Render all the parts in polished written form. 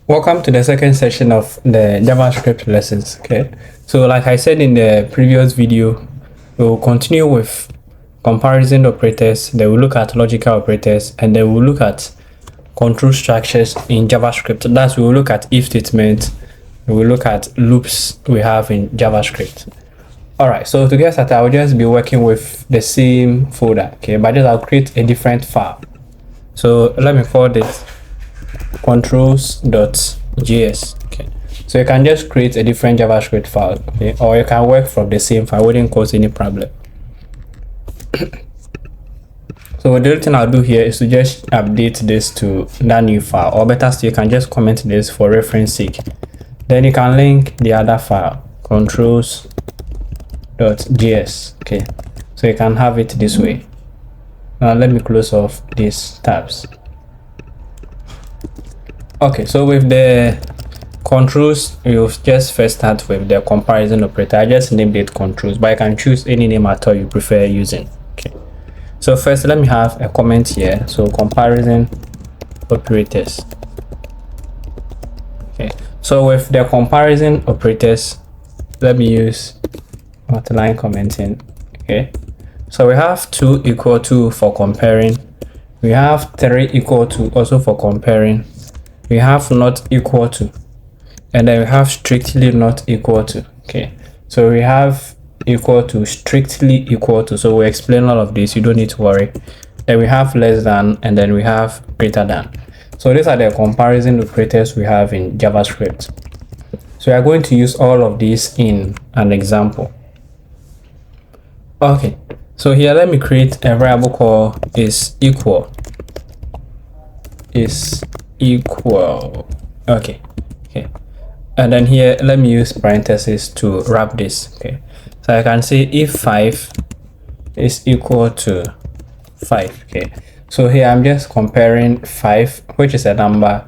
Welcome to the second session of the JavaScript lessons. Okay, so like I said in the previous video, we will continue with comparison operators, then we'll look at logical operators, and then we'll look at control structures in JavaScript. That's we'll look at if statements, we'll look at loops we have in JavaScript. All right, so to get started, I'll just be working with the same folder, okay, but just I'll create a different file. So let me call this controls.js. okay, so you can just create a different JavaScript file, okay, or you can work from the same file, wouldn't cause any problem. So the only thing I'll do here is to just update this to that new file, or better still, you can just comment this for reference sake. Then you can link the other file, controls.js. okay, so you can have it this way. Now let me close off these tabs. Okay, so with the controls, you just first start with the comparison operator. I just named it controls, but you can choose any name at all you prefer using. Okay, so first let me have a comment here. So comparison operators. Okay, so with the comparison operators, let me use multi-line commenting. Okay, so we have 2 equal to for comparing, we have 3 equal to also for comparing, we have not equal to, and then we have strictly not equal to. Okay, so we have equal to, strictly equal to, so we explain all of this, you don't need to worry. Then we have less than, and then we have greater than. So these are the comparison operators we have in JavaScript. So we are going to use all of these in an example. Okay, so here let me create a variable called is equal. Okay, and then here let me use parentheses to wrap this. Okay, so I can say if 5 is equal to 5. Okay, so here I'm just comparing 5, which is a number,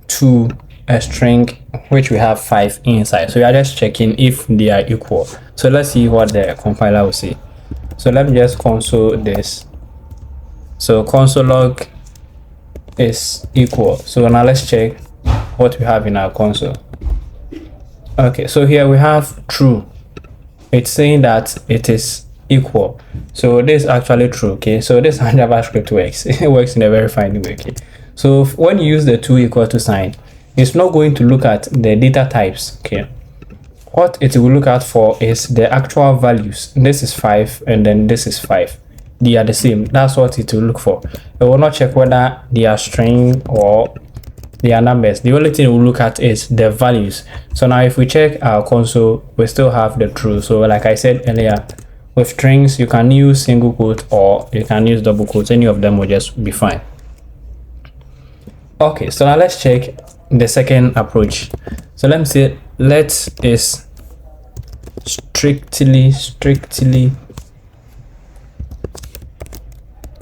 to a string which we have 5 inside. So we are just checking if they are equal. So let's see what the compiler will say. So let me just console this. So console log is equal. So now let's check what we have in our console. Okay, so here we have true. It's saying that it is equal. So this is actually true. Okay, so this is how JavaScript works. It works in a very fine way. Okay, so when you use the 2 equal to sign, it's not going to look at the data types. Okay, what it will look out for is the actual values. This is 5 and then this is 5. They are the same. That's what it will look for. It will not check whether they are string or they are numbers. The only thing we'll look at is the values. So now if we check our console, we still have the true. So like I said earlier, with strings you can use single quote or you can use double quotes. Any of them will just be fine. Okay, so now let's check the second approach. So let me say let is strictly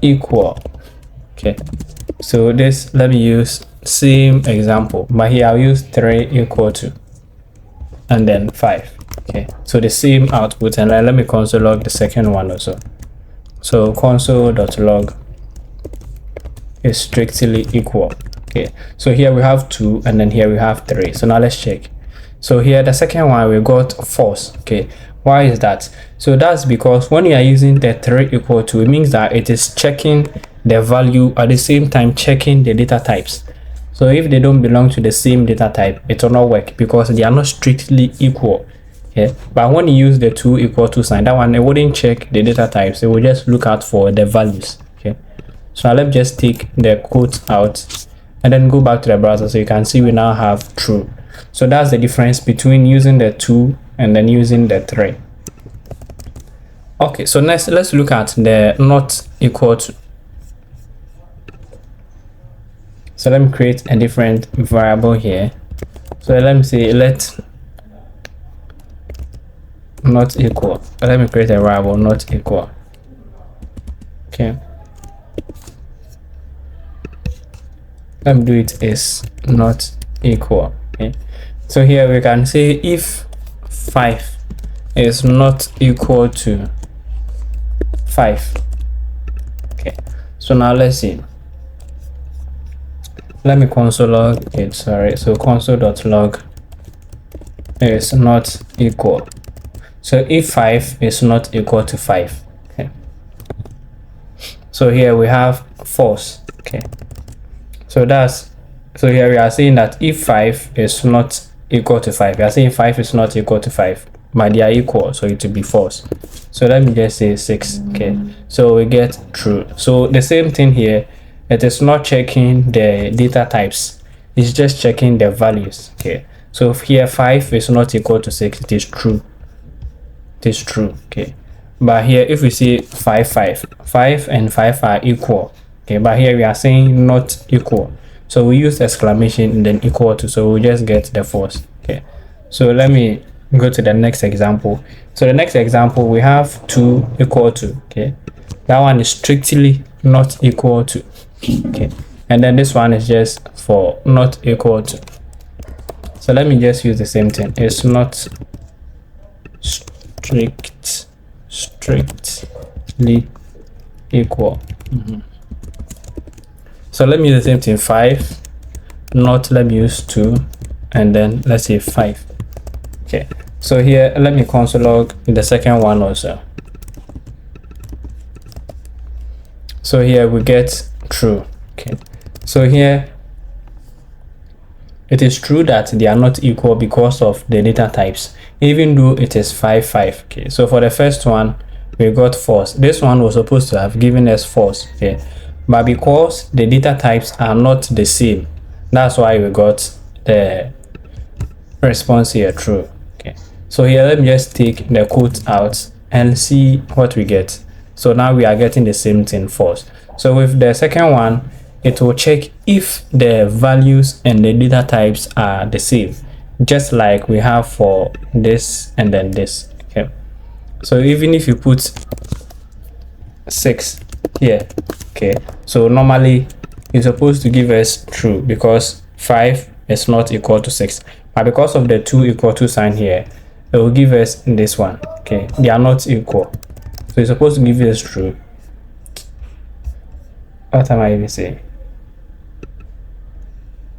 equal. Okay, so this, let me use same example, but here I'll use 3 equal to and then 5. Okay, so the same output, and let me console log the second one also. So console.log is strictly equal. Okay, so here we have 2 and then here we have 3. So now let's check. So here the second one we got false. Okay, why is that? So that's because when you are using the 3 equal to, it means that it is checking the value at the same time checking the data types. So if they don't belong to the same data type, it will not work because they are not strictly equal. Okay, but when you use the 2 equal to sign, that one, it wouldn't check the data types, it will just look out for the values. Okay, so now let's just take the quote out and then go back to the browser, so you can see we now have true. So that's the difference between using the 2 and then using the 3. Okay, so next let's look at the not equal to. So let me create a different variable here. So let me say let not equal. Let me create a variable not equal. Okay, let me do it is not equal. Okay, so here we can say if 5 is not equal to 5. Okay, so now let's see. let me console log it. Sorry, so console.log is not equal. So if 5 is not equal to 5, okay, so here we have false. Okay, so here we are saying that if 5 is not equal to 5, we are saying 5 is not equal to 5, but they are equal, so it will be false. So let me just say 6. Okay, so we get true. So the same thing here, it is not checking the data types, it's just checking the values. Okay, so if here 5 is not equal to 6, it is true. It is true. Okay, but here if we see 5 and 5 are equal. Okay, but here we are saying not equal, so we use exclamation and then equal to, so we just get the false. Okay, so let me go to the next example. So the next example, we have 2 equal to. Okay, that one is strictly not equal to. Okay, and then this one is just for not equal to. So let me just use the same thing. It's not strictly equal. So let me use the same thing. 5 not, let me use 2, and then let's say 5. Okay, so here let me console log the second one also. So here we get true. Okay, so here it is true that they are not equal because of the data types, even though it is 5 5. Okay, so for the first one we got false. This one was supposed to have given us false. Okay, but because the data types are not the same, that's why we got the response here true. Okay, so here let me just take the quote out and see what we get. So now we are getting the same thing, false. So with the second one, it will check if the values and the data types are the same, just like we have for this and then this. Okay, so even if you put 6 here, okay, so normally it's supposed to give us true because 5 is not equal to 6, but because of the 2 equal to sign here, it will give us this one. Okay, they are not equal, so it's supposed to give us true. What am I even saying?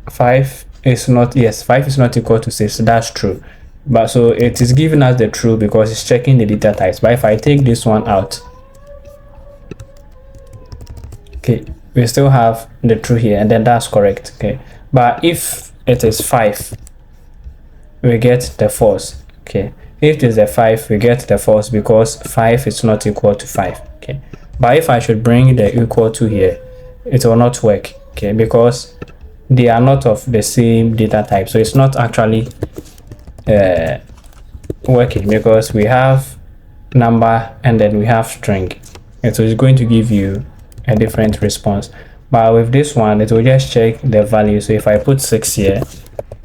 5 is not, yes, 5 is not equal to 6, that's true, but so it is giving us the true because it's checking the data types. But if I take this one out, okay, we still have the true here, and then that's correct. Okay, but if it is 5, we get the false. Okay, if it is a 5, we get the false because 5 is not equal to 5. Okay, but if I should bring the equal to here, it will not work. Okay, because they are not of the same data type, so it's not actually working because we have number and then we have string, and so it's going to give you a different response. But with this one, it will just check the value. So if I put 6 here,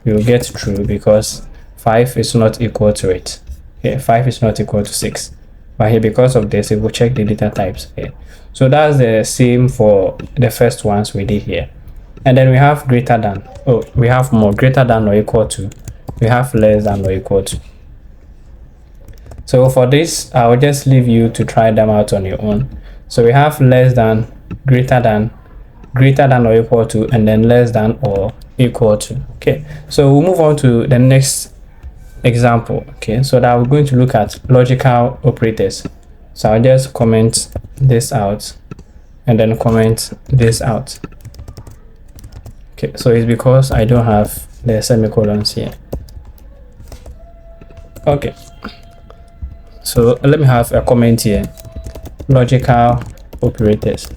we will get true because 5 is not equal to it. Okay, 5 is not equal to 6, but here because of this, it will check the data types. Okay, so that's the same for the first ones we did here. And then we have greater than, oh, we have more, greater than or equal to, we have less than or equal to. So for this, I will just leave you to try them out on your own. So we have less than, greater than or equal to, and then less than or equal to. Okay, so we'll move on to the next example. Okay, so that we're going to look at logical operators. So I'll just comment this out and then comment this out. Okay, so it's because I don't have the semicolons here. Okay, so let me have a comment here. Logical operators.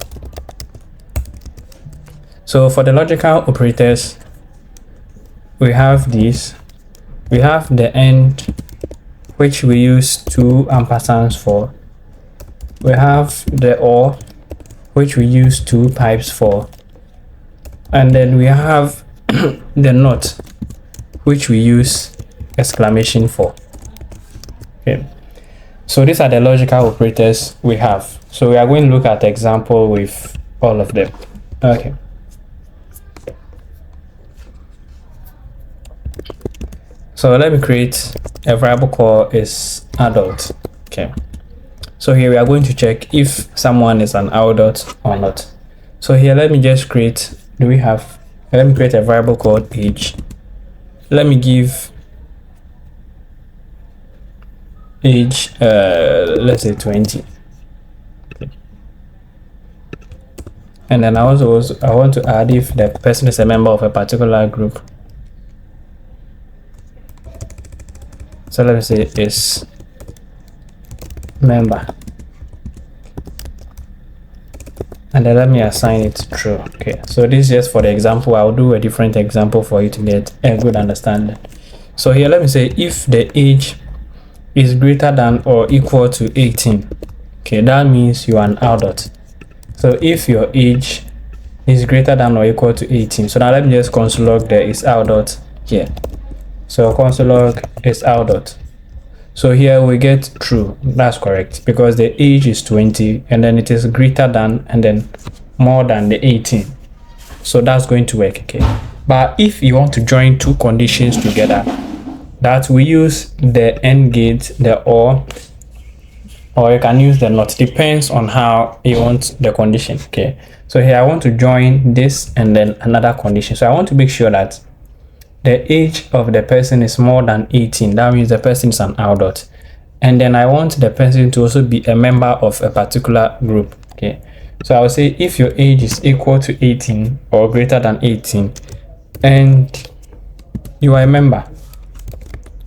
So for the logical operators, we have these. We have the end, which we use 2 ampersands for. We have the or, which we use 2 pipes for. And then we have the not, which we use exclamation for. Okay, so these are the logical operators we have. So we are going to look at the example with all of them. Okay, so let me create a variable called is adult. Okay, so here we are going to check if someone is an adult or not. So here let me just create, do we have Let me create a variable called age. Let me give age let's say 20. And then I want to add if the person is a member of a particular group. So let me say is member, and then let me assign it true. Okay, so this is just for the example. I'll do a different example for you to get a good understanding. So here, let me say if the age is greater than or equal to 18. Okay, that means you are an adult. So if your age is greater than or equal to 18, so now let me just console log there is adult here. So console log is adult. So here we get true. That's correct because the age is 20 and then it is greater than and then more than the 18. So that's going to work. Okay, but if you want to join two conditions together, that we use the AND gate, the or you can use the not, depends on how you want the condition. Okay, so here I want to join this and then another condition. So I want to make sure that the age of the person is more than 18. That means the person is an adult, and then I want the person to also be a member of a particular group. Okay, so I will say if your age is equal to 18 or greater than 18 and you are a member,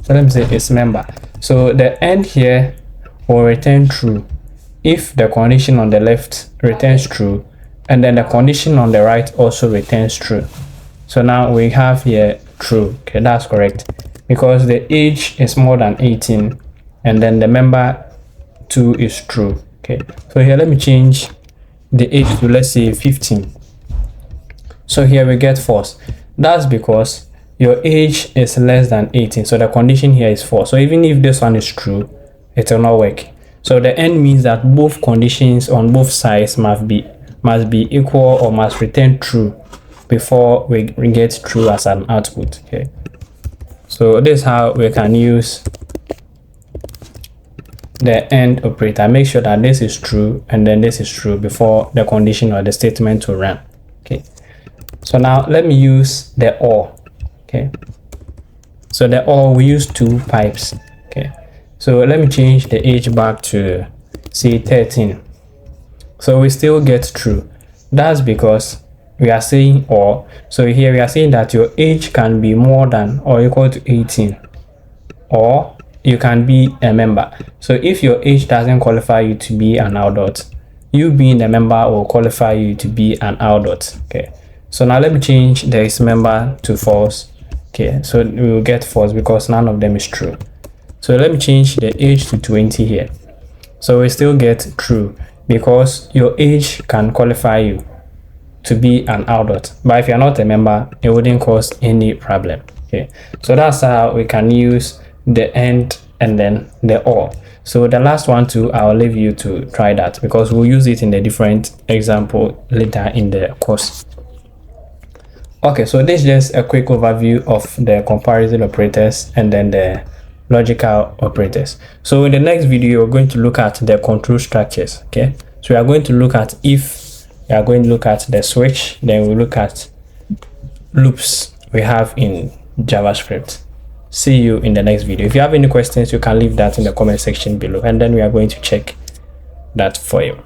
so let me say it's member. So the end here will return true if the condition on the left returns true and then the condition on the right also returns true. So now we have here true. Okay, that's correct because the age is more than 18 and then the member 2 is true. Okay, so here let me change the age to, let's say, 15. So here we get false. That's because your age is less than 18, so the condition here is false. So even if this one is true, it will not work. So the end means that both conditions on both sides must be equal or must return true before we get true as an output. Okay, so this is how we can use the AND operator. Make sure that this is true and then this is true before the condition or the statement will run. Okay, so now let me use the OR. Okay, so the OR, we use two pipes. Okay, so let me change the age back to say 13. So we still get true. That's because we are saying or. So here we are saying that your age can be more than or equal to 18, or you can be a member. So if your age doesn't qualify you to be an adult, you being a member will qualify you to be an adult. Okay, so now let me change this member to false. Okay, so we will get false because none of them is true. So let me change the age to 20 here. So we still get true because your age can qualify you to be an adult, but if you're not a member, it wouldn't cause any problem. Okay, so that's how we can use the AND and then the OR. So the last one too, I'll leave you to try that because we'll use it in a different example later in the course. Okay, so this is just a quick overview of the comparison operators and then the logical operators. So in the next video, we're going to look at the control structures. Okay, so we are going to look at if, we are going to look at the switch, then we'll look at loops we have in JavaScript. See you in the next video. If you have any questions, you can leave that in the comment section below and then we are going to check that for you.